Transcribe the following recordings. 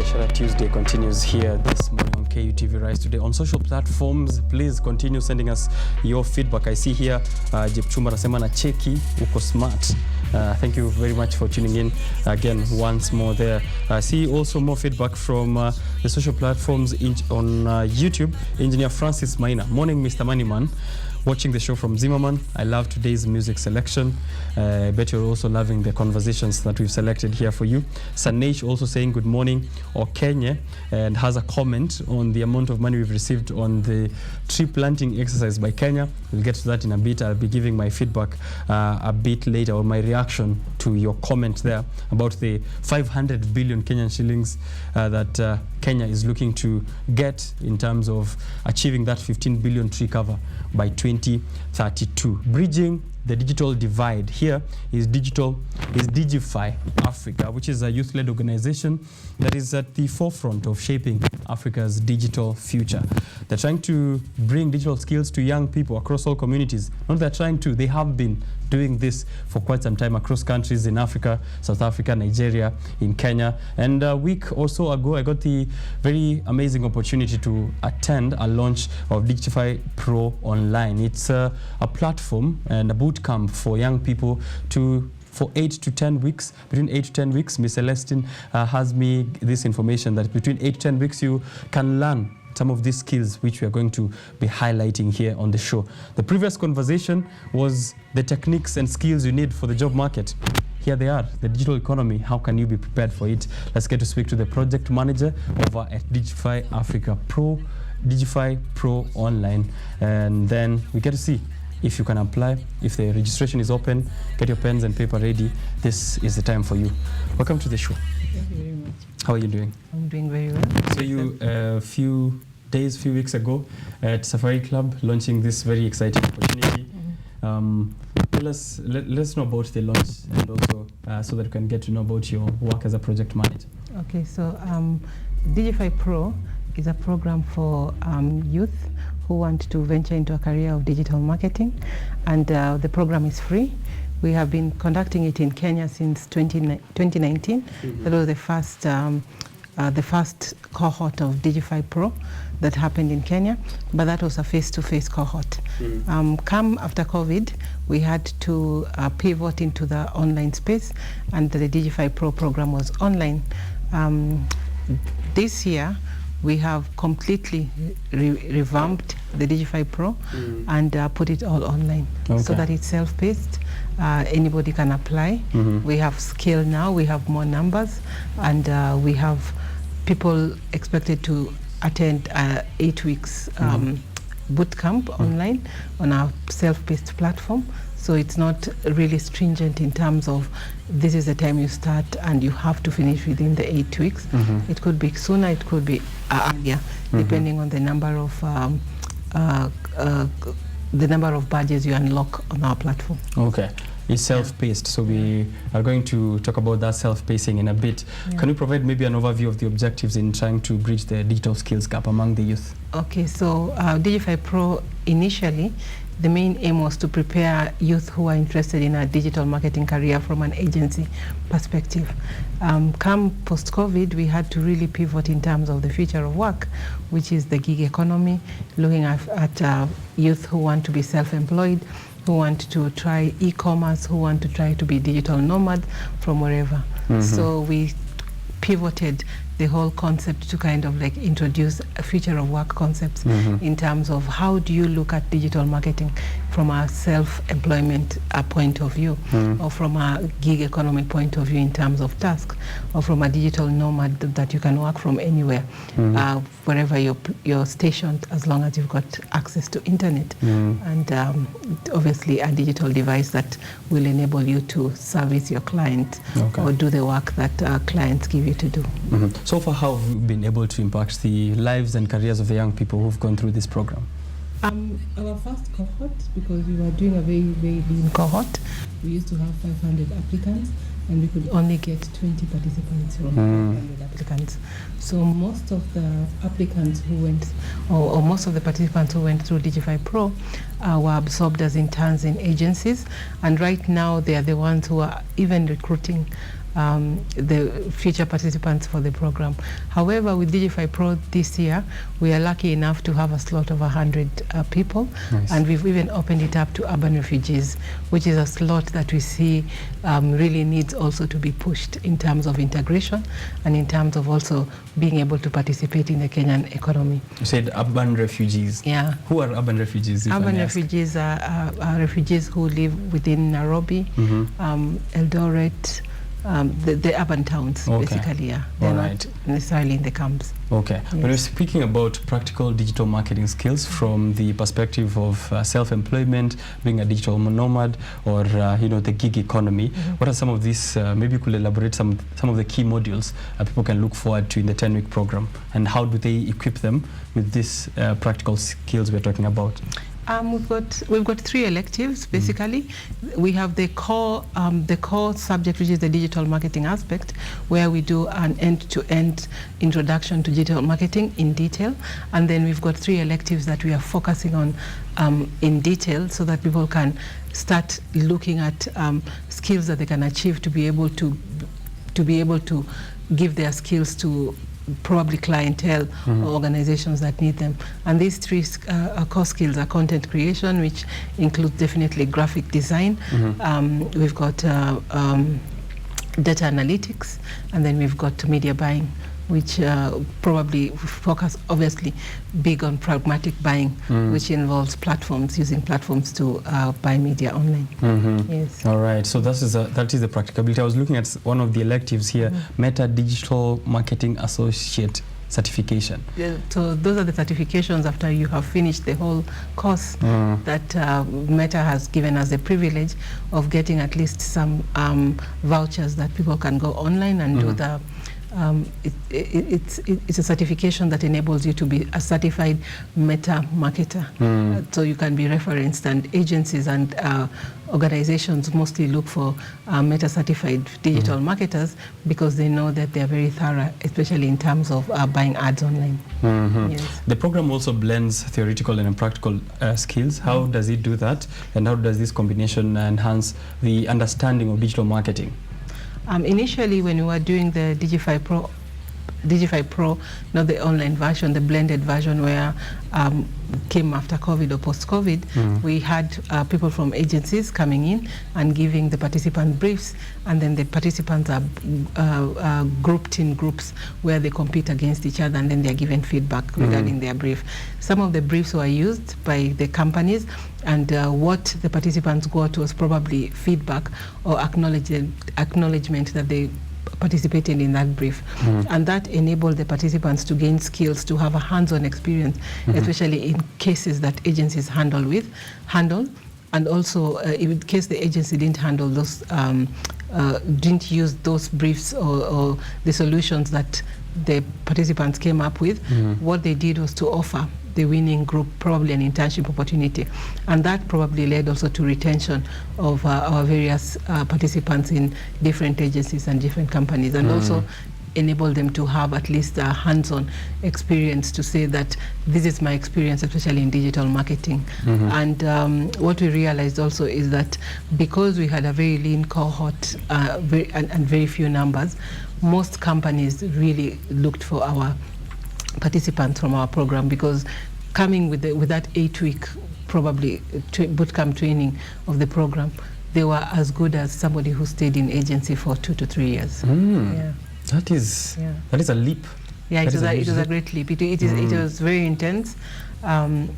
Biashara Tuesday continues here this morning on KUTV Rise Today. On social platforms, please continue sending us your feedback. I see here Jepchumba anasema na cheki uko smart. Thank you very much for tuning in again once more there. I see also more feedback from the social platforms on YouTube. Engineer Francis Maina. Morning, Mr. Moneyman. Watching the show from Zimmerman. I love today's music selection. I bet you're also loving the conversations that we've selected here for you. Sanesh also saying good morning, or Kenya, and has a comment on the amount of money we've received on the tree planting exercise by Kenya. We'll get to that in a bit. I'll be giving my feedback a bit later, or my reaction to your comment there about the 500 billion Kenyan shillings that Kenya is looking to get in terms of achieving that 15 billion tree cover by 2032. Bridging the digital divide here is Dignify-Africa, which is a youth-led organization that is at the forefront of shaping Africa's digital future. They're trying to bring digital skills to young people across all communities. Not they're trying to, they have been doing this for quite some time across countries in Africa, South Africa, Nigeria, in Kenya. And a week or so ago, I got the very amazing opportunity to attend a launch of Dignify-Pro online. It's a platform and a boot camp for young people for 8 to 10 weeks. Between 8 to 10 weeks, Ms. Celestine has me this information that between 8 to 10 weeks, you can learn some of these skills which we are going to be highlighting here on the show. The previous conversation was the techniques and skills you need for the job market. Here they are, the digital economy. How can you be prepared for it? Let's get to speak to the project manager over at Dignify-Pro online. And then we get to see if you can apply, if the registration is open. Get your pens and paper ready. This is the time for you. Welcome to the show. Thank you very much. How are you doing? I'm doing very well. So you, few weeks ago at Safari Club, launching this very exciting opportunity. Let us know about the launch, and also so that we can get to know about your work as a project manager. Okay, so Dignify-Pro is a program for youth who want to venture into a career of digital marketing, and the program is free. We have been conducting it in Kenya since 2019. That was the first cohort of Dignify-Pro that happened in Kenya, but that was a face-to-face cohort. Come after COVID, we had to pivot into the online space, and the Dignify-Pro program was online. This year, we have completely revamped the Dignify-Pro and put it all online, so that it's self-paced. Anybody can apply. We have scale now, we have more numbers, and we have people expected to attend 8 weeks boot camp online on our self-paced platform. So it's not really stringent in terms of this is the time you start and you have to finish within the 8 weeks. It could be sooner, it could be earlier, depending on the number of badges you unlock on our platform. Okay. It's self-paced, so we are going to talk about that self-pacing in a bit. Can you provide maybe an overview of the objectives in trying to bridge the digital skills gap among the youth? Okay, so Dignify-Pro initially, the main aim was to prepare youth who are interested in a digital marketing career from an agency perspective. Come post-COVID, we had to really pivot in terms of the future of work, which is the gig economy, looking at youth who want to be self-employed, who want to try e-commerce, who want to try to be digital nomad from wherever. So we pivoted the whole concept to kind of like introduce a future of work concepts in terms of how do you look at digital marketing from a self-employment point of view, or from a gig economy point of view in terms of tasks, or from a digital nomad that you can work from anywhere, wherever you're stationed, as long as you've got access to internet, and obviously a digital device that will enable you to service your client or do the work that clients give you to do. So far, how have you been able to impact the lives and careers of the young people who've gone through this program? Our first cohort, because we were doing a very, very lean cohort, we used to have 500 applicants, and we could only get 20 participants from 500 applicants. So most of the applicants who went, or most of the participants who went through Dignify-Pro were absorbed as interns in agencies, and right now they are the ones who are even recruiting the future participants for the program. However, with Dignify-Pro this year, we are lucky enough to have a slot of 100 people. Nice. And we've even opened it up to urban refugees, which is a slot that we see really needs also to be pushed in terms of integration and in terms of also being able to participate in the Kenyan economy. You said urban refugees. Yeah. Who are urban refugees? Urban refugees are refugees who live within Nairobi, Eldoret, the urban towns, basically, yeah. They're not necessarily in the camps. Okay. Yes. When we're speaking about practical digital marketing skills from the perspective of self-employment, being a digital nomad, or the gig economy, what are some of these? Maybe you could elaborate some of the key modules people can look forward to in the 10-week program, and how do they equip them with these practical skills we're talking about? We've got 3 electives basically. We have the core subject, which is the digital marketing aspect, where we do an end-to-end introduction to digital marketing in detail, and then we've got 3 electives that we are focusing on in detail, so that people can start looking at skills that they can achieve to be able to give their skills to probably clientele or organizations that need them. And these 3 core skills are content creation, which includes definitely graphic design. We've got data analytics, and then we've got media buying, which probably focus obviously big on pragmatic buying, which involves platforms, using platforms to buy media online. Yes. All right, so that is the practicability. I was looking at one of the electives here, Meta Digital Marketing Associate certification. So those are the certifications after you have finished the whole course that Meta has given us the privilege of getting at least some vouchers that people can go online and do the it's a certification that enables you to be a certified meta marketer. So you can be referenced, and agencies and organizations mostly look for meta certified digital marketers, because they know that they are very thorough, especially in terms of buying ads online. Yes. The program also blends theoretical and practical skills. How does it do that, and how does this combination enhance the understanding of digital marketing? Initially, when we were doing the Dignify-Pro, not the online version, the blended version where came after COVID or post-COVID, we had people from agencies coming in and giving the participant briefs, and then the participants are grouped in groups where they compete against each other, and then they're given feedback regarding their brief. Some of the briefs were used by the companies, and what the participants got was probably feedback or acknowledgement that they participated in that brief, and that enabled the participants to gain skills, to have a hands-on experience, especially in cases that agencies handle, and also in case the agency didn't handle those, didn't use those briefs or the solutions that the participants came up with. What they did was to offer the winning group probably an internship opportunity, and that probably led also to retention of our various participants in different agencies and different companies, and also enable them to have at least a hands-on experience to say that this is my experience, especially in digital marketing. And what we realized also is that because we had a very lean cohort and very few numbers, most companies really looked for our participants from our program, because coming with that 8-week probably bootcamp training of the program, they were as good as somebody who stayed in agency for 2 to 3 years. Yeah. That is a leap. Yeah, it was a great leap. It was very intense.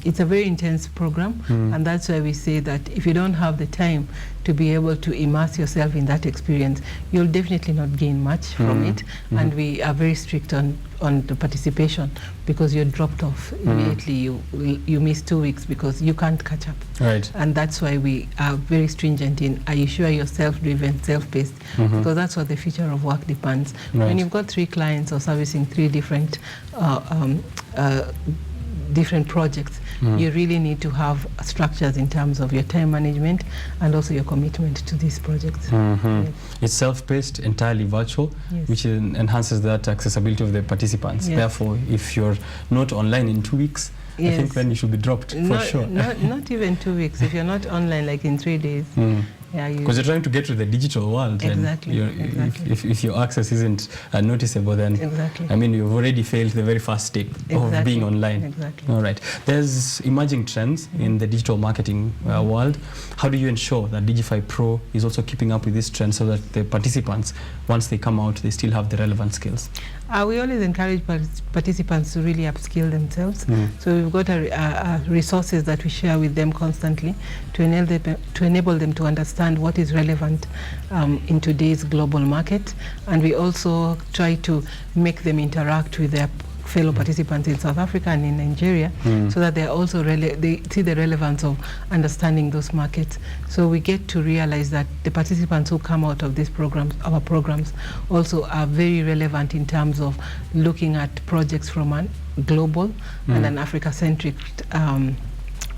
It's a very intense program, and that's why we say that if you don't have the time to be able to immerse yourself in that experience, you'll definitely not gain much from it. And we are very strict on the participation, because you're dropped off immediately. You miss 2 weeks because you can't catch up. Right. And that's why we are very stringent in, are you sure you're self-driven, self-paced? Because that's what the future of work depends. Right. When you've got 3 clients or servicing 3 different different projects, you really need to have structures in terms of your time management and also your commitment to these projects. Yes. It's self-paced, entirely virtual, which enhances that accessibility of the participants. Therefore, if you're not online in 2 weeks, I think then you should be dropped for sure. Not even 2 weeks. If you're not online like in 3 days, because you're trying to get to the digital world. Exactly. And if your access isn't noticeable, then I mean, you've already failed the very first step of being online. Exactly. All right. There's emerging trends in the digital marketing world. How do you ensure that Dignify-Pro is also keeping up with these trends so that the participants, once they come out, they still have the relevant skills? We always encourage participants to really upskill themselves. So we've got resources that we share with them constantly to enable them to understand what is relevant in today's global market. And we also try to make them interact with their fellow participants in South Africa and in Nigeria, so that they also they see the relevance of understanding those markets. So we get to realize that the participants who come out of these programs, our programs, also are very relevant in terms of looking at projects from a global and an Africa-centric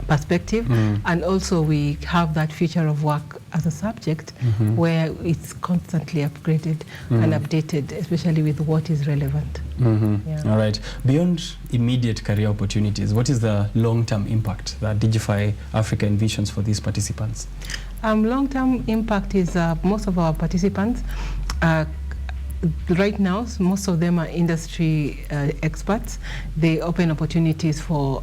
perspective, and also we have that feature of work as a subject where it's constantly upgraded and updated, especially with what is relevant. All right. Beyond immediate career opportunities, what is the long-term impact that Dignify Africa envisions for these participants? Long-term impact is most of our participants right now, most of them are industry experts. They open opportunities for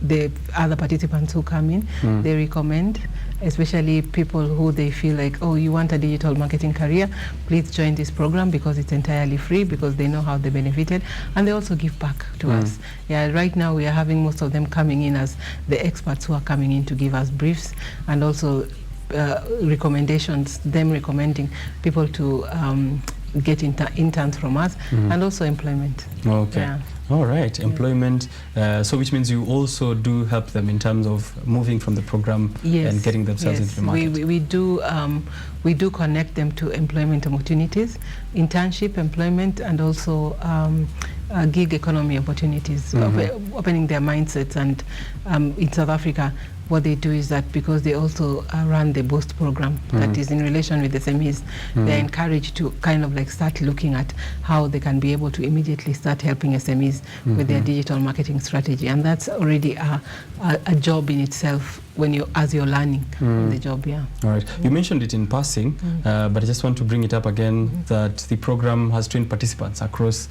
the other participants who come in. They recommend, especially people who they feel like, oh, you want a digital marketing career, please join this program because it's entirely free, because they know how they benefited, and they also give back to us. Right now we are having most of them coming in as the experts who are coming in to give us briefs, and also recommendations, them recommending people to get interns from us, and also employment. Okay. All right, employment. So which means you also do help them in terms of moving from the program and getting themselves into the market. We do connect them to employment opportunities, internship, employment, and also gig economy opportunities, opening their mindsets. And in South Africa, what they do is that because they also run the Boost program that is in relation with SMEs, they're encouraged to kind of like start looking at how they can be able to immediately start helping SMEs with their digital marketing strategy. And that's already a job in itself as you're learning the job. All right. You mentioned it in passing, but I just want to bring it up again that the program has trained participants across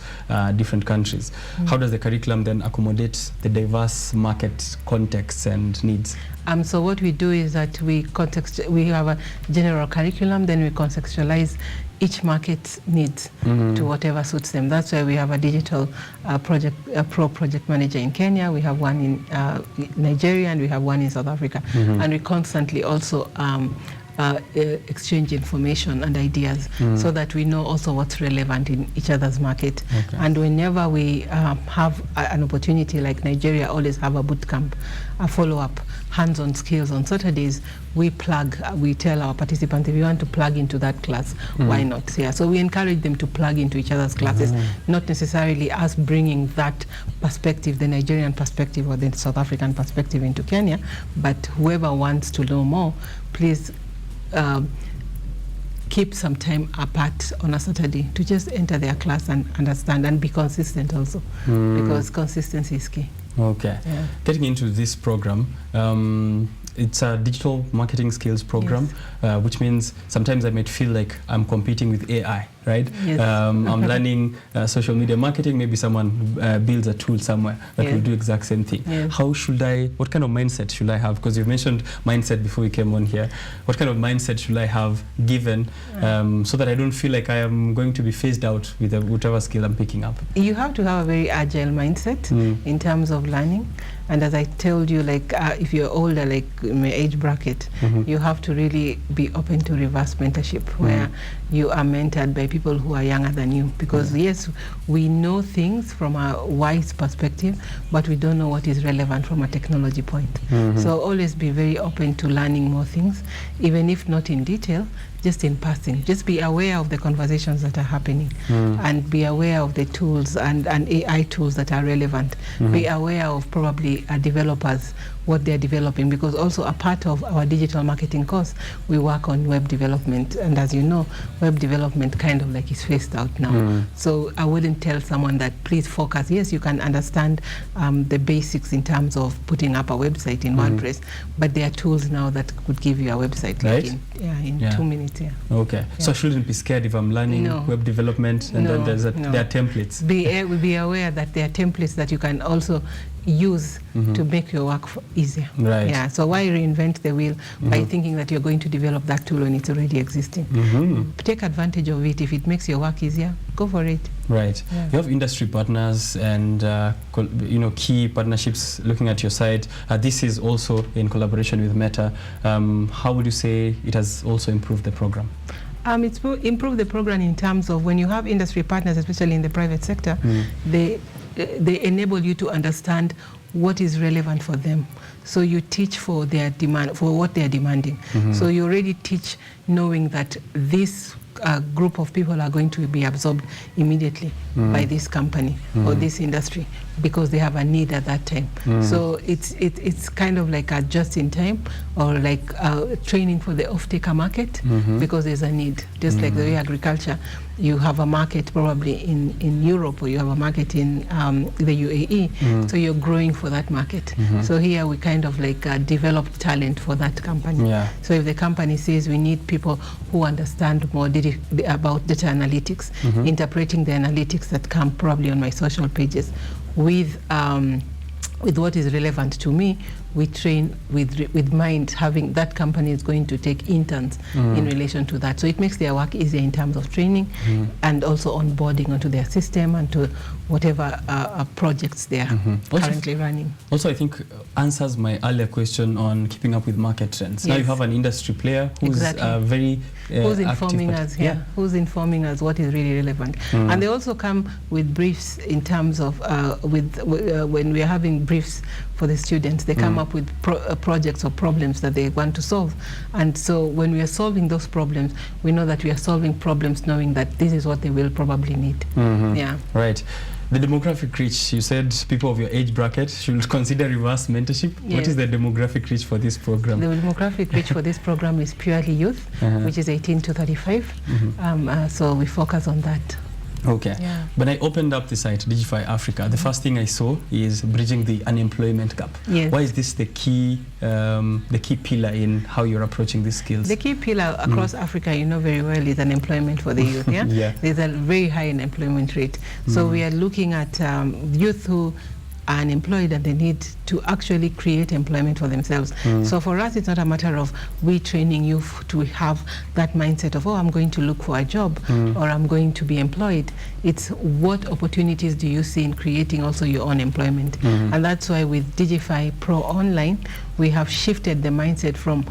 different countries. How does the curriculum then accommodate the diverse market contexts and needs? So what we do is that we have a general curriculum, then we contextualize each market's needs to whatever suits them. That's why we have a digital pro project manager in Kenya, we have one in Nigeria, and we have one in South Africa. And we constantly also exchange information and ideas so that we know also what's relevant in each other's market. And whenever we have an opportunity, like Nigeria always have a boot camp, a follow-up, hands-on skills on Saturdays, we tell our participants, if you want to plug into that class, why not? So we encourage them to plug into each other's classes, not necessarily us bringing that perspective, the Nigerian perspective or the South African perspective into Kenya, but whoever wants to know more, please keep some time apart on a Saturday to just enter their class and understand, and be consistent also, because consistency is key. Okay. Getting into this program, it's a digital marketing skills program, which means sometimes I might feel like I'm competing with AI, right? I'm learning social media marketing, maybe someone builds a tool somewhere that will do exact same thing. How should what kind of mindset should I have? Because you've mentioned mindset before we came on here. What kind of mindset should I have given so that I don't feel like I am going to be phased out with whatever skill I'm picking up? You have to have a very agile mindset in terms of learning. And as I told you, like if you're older, like in my age bracket, you have to really be open to reverse mentorship, where you are mentored by people who are younger than you. Because yes, we know things from a wise perspective, but we don't know what is relevant from a technology point. So always be very open to learning more things, even if not in detail, just in passing. Just be aware of the conversations that are happening, and be aware of the tools and AI tools that are relevant. Be aware of probably developers what they're developing, because also a part of our digital marketing course, we work on web development. And as you know, web development kind of like is phased out now. So I wouldn't tell someone that please focus. Yes, you can understand the basics in terms of putting up a website in WordPress, but there are tools now that could give you a website right? like in 2 minutes. Yeah. Okay. Yeah. So I shouldn't be scared if I'm learning web development and then there are templates. Be aware that there are templates that you can also use to make your work easier. Right. Yeah. So why reinvent the wheel by thinking that you're going to develop that tool when it's already existing? Take advantage of it. If it makes your work easier, go for it. Right. Yeah. You have industry partners and key partnerships looking at your site. This is also in collaboration with Meta. How would you say it has also improved the program? It's improved the program in terms of when you have industry partners, especially in the private sector, they enable you to understand what is relevant for them. So you teach for their demand, for what they are demanding. So you already teach knowing that this group of people are going to be absorbed immediately by this company or this industry because they have a need at that time. So it's kind of like a just-in-time or like training for the off-taker market because there's a need. Just like the way agriculture, you have a market probably in Europe or you have a market in the UAE, so you're growing for that market. So here we kind of like develop talent for that company. Yeah. So if the company says we need people who understand more about data analytics, interpreting the analytics that come probably on my social pages with what is relevant to me, we train with mind having that company is going to take interns in relation to that. So it makes their work easier in terms of training and also onboarding onto their system and to whatever projects they are currently running. Also, I think answers my earlier question on keeping up with market trends. Yes. Now you have an industry player who's very who's informing us here, who's informing us what is really relevant. And they also come with briefs in terms of when we are having briefs for the students, they come up with projects or problems that they want to solve. And so when we are solving those problems, we know that we are solving problems knowing that this is what they will probably need. Yeah. Right. The demographic reach, you said people of your age bracket should consider reverse mentorship. Yes. What is the demographic reach for this program? The demographic reach for this program is purely youth, which is 18 to 35. So we focus on that. Okay. Yeah. When I opened up the site, Dignify Africa, the first thing I saw is bridging the unemployment gap. Yes. Why is this the key pillar in how you're approaching these skills? The key pillar across Africa, you know very well, is unemployment for the youth. Yeah. Yeah. There's a very high unemployment rate. So we are looking at youth who are unemployed and they need to actually create employment for themselves. So for us, it's not a matter of we training you to have that mindset of, oh, I'm going to look for a job or I'm going to be employed. It's what opportunities do you see in creating also your own employment. And that's why with Dignify-Pro online, we have shifted the mindset from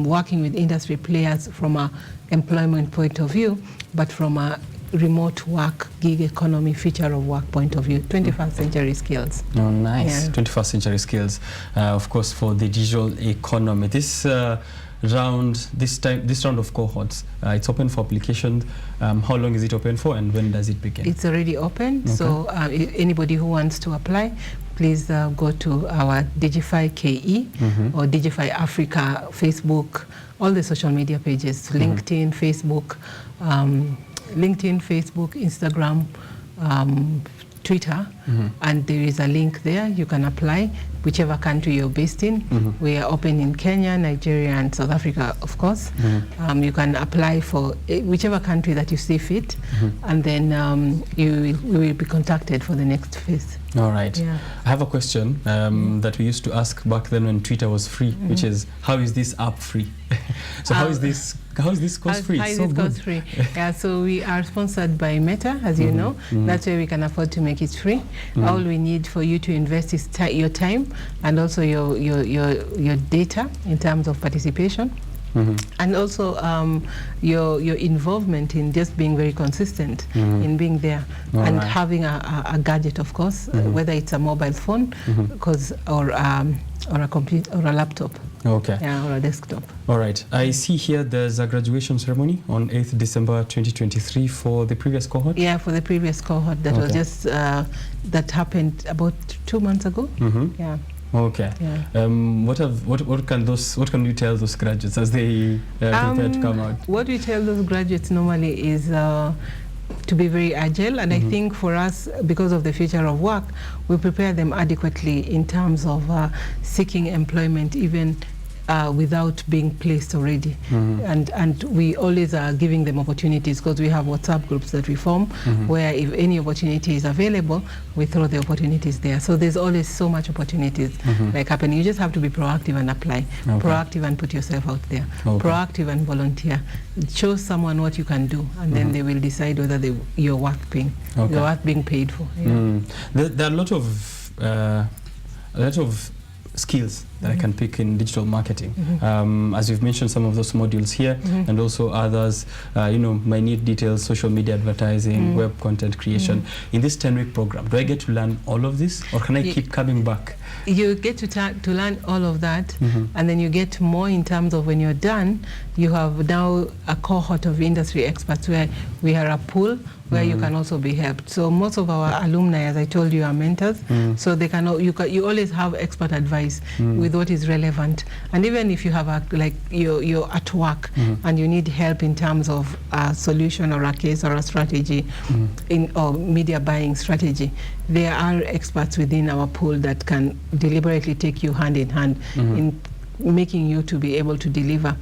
working with industry players from an employment point of view, but from a remote work, gig economy, future of work point of view, 21st century skills. Oh, nice. Yeah. 21st century skills, of course, for the digital economy. This round of cohorts, it's open for application. How long is it open for and when does it begin? It's already open. Okay. So anybody who wants to apply, please go to our Dignify KE or Dignify Africa Facebook, all the social media pages, LinkedIn, Facebook, Instagram, Twitter, and there is a link there. You can apply whichever country you're based in. We are open in Kenya, Nigeria, and South Africa, of course. You can apply for whichever country that you see fit, and then you will be contacted for the next phase. All right. Yeah. I have a question that we used to ask back then when Twitter was free, which is, how is this app free? So how is this cost free? How is this cost free? Yeah, so we are sponsored by Meta, as you know. That's why we can afford to make it free. All we need for you to invest is your time and also your data in terms of participation. And also your involvement in just being very consistent in being there and having a gadget, of course, whether it's a mobile phone or a computer or a laptop. Okay. Yeah, or a desktop. All right. I see here there's a graduation ceremony on 8th December 2023 for the previous cohort. Yeah, for the previous cohort that was just that happened about 2 months ago. Yeah. Okay. Yeah. What can you tell those graduates as they prepare to come out? What we tell those graduates normally is to be very agile, and I think for us, because of the future of work, we prepare them adequately in terms of seeking employment, even without being placed already. And we always are giving them opportunities, because we have WhatsApp groups that we form where if any opportunity is available, we throw the opportunities there. So there's always so much opportunities like happening. You just have to be proactive and apply. Proactive and put yourself out there. Proactive and volunteer. Show someone what you can do, and then they will decide whether you're worth being paid for. Yeah. There are a lot of skills that I can pick in digital marketing. As you've mentioned some of those modules here, and also others, minute details, social media advertising, web content creation. In this 10-week program, do I get to learn all of this, or can I keep coming back? You get to learn all of that, and then you get more in terms of when you're done, you have now a cohort of industry experts where we are a pool where you can also be helped. So most of our alumni, as I told you, are mentors. So they you always have expert advice with what is relevant. And even if you have you're at work and you need help in terms of a solution or a case or a strategy or media buying strategy, there are experts within our pool that can deliberately take you hand in hand in making you to be able to deliver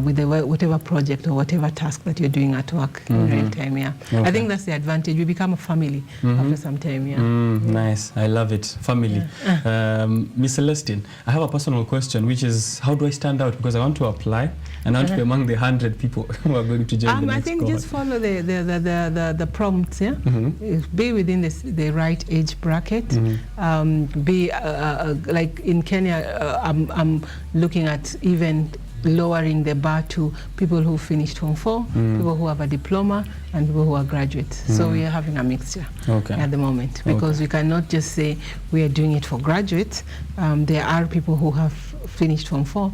with whatever project or whatever task that you're doing at work in real time. I think that's the advantage. We become a family after some time. Nice. I love it. Family. Miss Celestine, I have a personal question, which is, how do I stand out? Because I want to apply and I want to be among the 100 people who are going to join the next I think cohort. just follow the prompts. Be within the right age bracket. Be like in Kenya, I'm looking at even lowering the bar to people who finished Form 4, people who have a diploma, and people who are graduates. So we are having a mixture at the moment, because we cannot just say we are doing it for graduates. There are people who have finished Form 4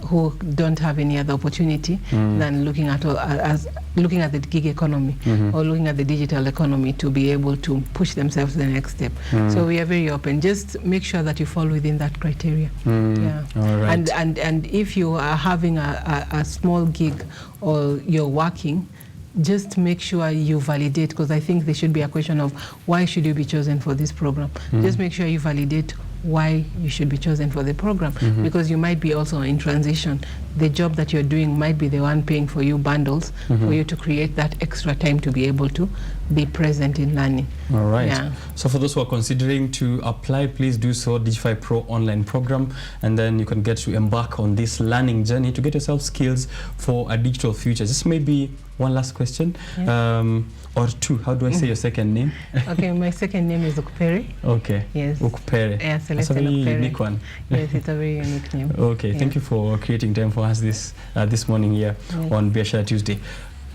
who don't have any other opportunity than looking at the gig economy or looking at the digital economy to be able to push themselves to the next step. So we are very open. Just make sure that you fall within that criteria. All right. And if you are having a small gig or you're working, just make sure you validate, because I think there should be a question of why should you be chosen for this program. Just make sure you validate why you should be chosen for the program, because you might be also in transition. The job that you're doing might be the one paying for you bundles for you to create that extra time to be able to be present in learning. All right. So for those who are considering to apply, please do so. Dignify-Pro online program, and then you can get to embark on this learning journey to get yourself skills for a digital future. Just maybe one last question. Or two. How do I say your second name? Okay, my second name is Ukpere. Okay. Yes. Ukpere. Yes, that's a very unique one. Yes, it's a very unique name. Okay, thank you for creating time for us this morning here on Biashara Tuesday.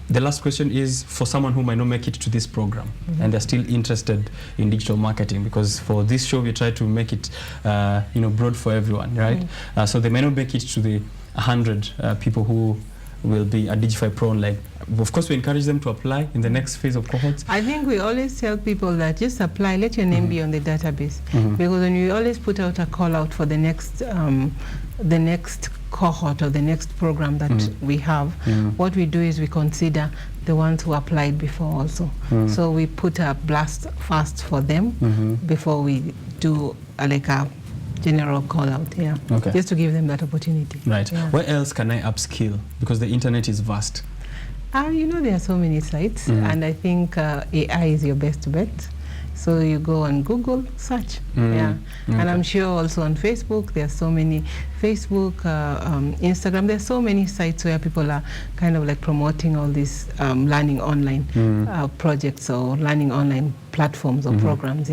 The last question is for someone who might not make it to this program and they're still interested in digital marketing, because for this show we try to make it broad for everyone, right? So they may not make it to the 100 people who will be at Dignify-Pro online. Of course, we encourage them to apply in the next phase of cohorts. I think we always tell people that just apply, let your name be on the database, because when we always put out a call out for the next cohort or the next program that we have, what we do is we consider the ones who applied before also. So we put a blast fast for them before we do a general call out, just to give them that opportunity. Right. Where else can I upskill? Because the internet is vast. There are so many sites, and I think AI is your best bet. So you go on Google, search, and I'm sure also on Facebook, there are so many, Instagram, there's so many sites where people are kind of like promoting all these learning online projects or learning online platforms or programs,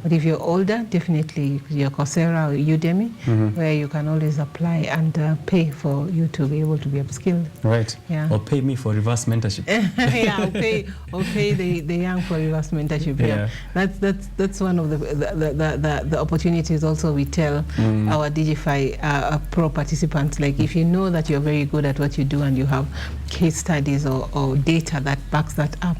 But if you're older, definitely your Coursera or Udemy, where you can always apply and pay for you to be able to be upskilled. Right. Or pay me for reverse mentorship. Or pay the young for reverse mentorship. That's one of the opportunities also we tell our Dignify Pro participants. Like, if you know that you're very good at what you do and you have case studies or data that backs that up,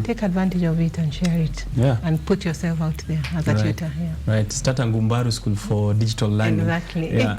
take advantage of it and share it. Yeah. And put yourself out there as a tutor. Yeah. Right. Start a Ngumbaru school for digital learning. Exactly. Yeah.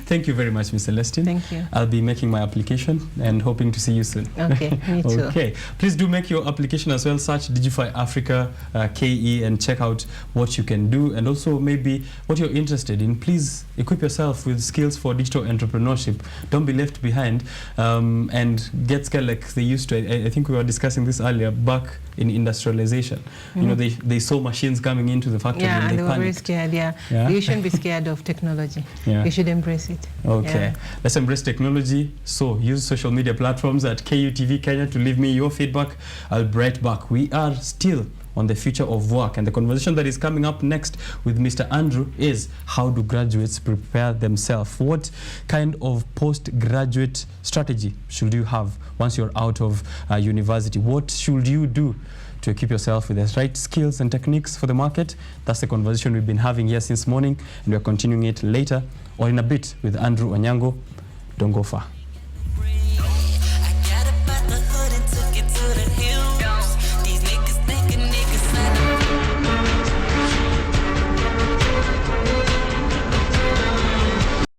Thank you very much, Ms. Celestine. Thank you. I'll be making my application and hoping to see you soon. Okay, me too. Okay. Please do make your application as well. Search Dignify Africa KE and check out what you can do, and also maybe what you're interested in. Please equip yourself with skills for digital entrepreneurship. Don't be left behind, and get scared like they used to. I think we were discussing this earlier, back in industrialization. You know, they saw machines coming into the factory, Yeah, and they were panicked. very scared. Yeah. You shouldn't be scared of technology. Yeah. You should embrace it. Okay. Yeah. Let's embrace technology. So use social media platforms at KUTV Kenya to leave me your feedback. I'll be right back. We are still on the future of work, and the conversation that is coming up next with Mr. Andrew is how do graduates prepare themselves? What kind of postgraduate strategy should you have once you're out of university? What should you do to equip yourself with the right skills and techniques for the market? That's the conversation we've been having here since morning, and we're continuing it later or in a bit with Andrew Onyango. Don't go far.